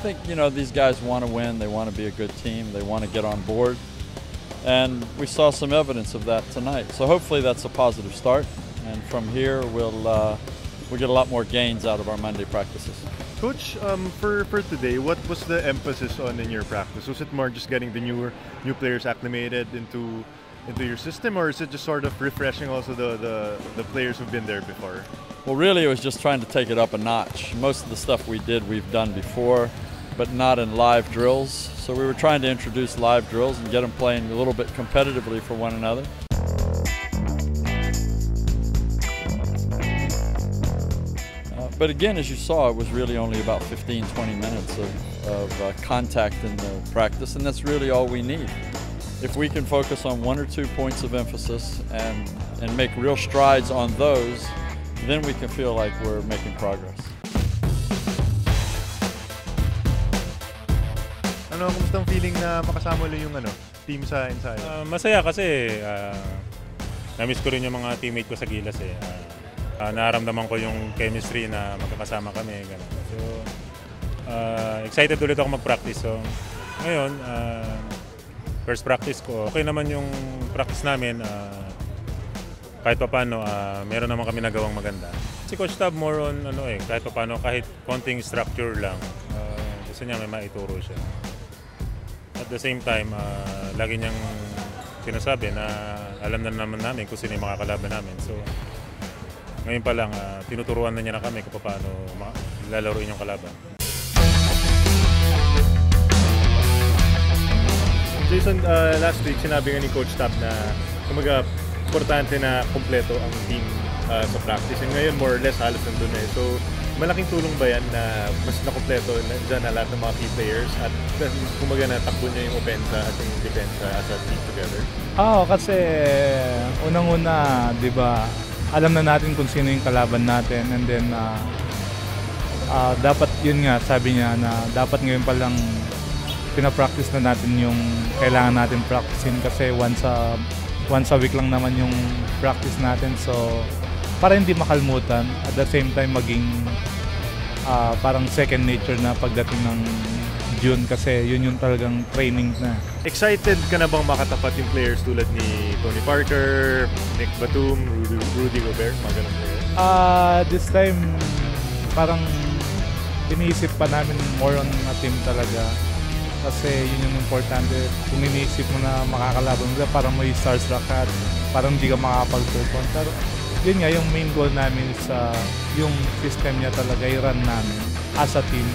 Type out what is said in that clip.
think, you know, these guys want to win. They want to be a good team. They want to get on board. And we saw some evidence of that tonight. So hopefully that's a positive start. And from here, we'll get a lot more gains out of our Monday practices. Coach, for today, what was the emphasis on in your practice? Was it more just getting the new players acclimated into your system, or is it just sort of refreshing also the players who've been there before? Well, really, it was just trying to take it up a notch. Most of the stuff we did, we've done before, but not in live drills. So we were trying to introduce live drills and get them playing a little bit competitively for one another. But again, as you saw, it was really only about 15-20 minutes of contact in the practice, and that's really all we need. If we can focus on 1 or 2 points of emphasis and make real strides on those, then we can feel like we're making progress. Kumusta ang feeling na makasama ulit yung team sa ensayo? Masaya kasi na-miss ko rin yung mga teammate ko sa Gilas eh. Nararamdaman ko yung chemistry na magkakasama kami. Ganun. So, excited ulit ako mag-practice. So, ngayon, first practice ko, okay naman yung practice namin. Kahit paano, meron naman kami nagawang maganda. Si Coach Tab more on kahit paano, kahit konting structure lang, gusto niya may maituro siya. At the same time, lagi niyang sinasabi na alam na naman namin kung sino yung mga kalaban namin. So, ngayon pa lang, tinuturuan na niya na kami kung paano lalaruin yung kalaban. Jason, last week sinabi nga ni Coach Tab na importante na kumpleto ang team sa practice. And ngayon, more or less, halos nandun eh. So, malaking tulong ba yan na mas nakumpleto dyan na lahat ng mga key players at kumaga natakbo niya yung opensa at yung depensa as a team together? Kasi unang-una, di ba, alam na natin kung sino yung kalaban natin, and then dapat yun nga, sabi niya na dapat ngayon pa lang pinapractice na natin yung kailangan natin practicein kasi once a week lang naman yung practice natin, so para hindi makalmutan, at the same time maging parang second nature na pagdating ng June kasi yun yung talagang training na. Excited ka na bang makatapat yung players tulad ni Tony Parker, Nick Batum, Rudy Gobert, mga ganun players? This time parang iniisip pa namin more on a team talaga kasi yun yung importante. Kung iniisip mo na makakalaban mo, parang may starstruck ka at parang hindi ka makakapag-perform. Pero yun nga, yung main goal namin sa yung system niya talaga i-run namin as a team.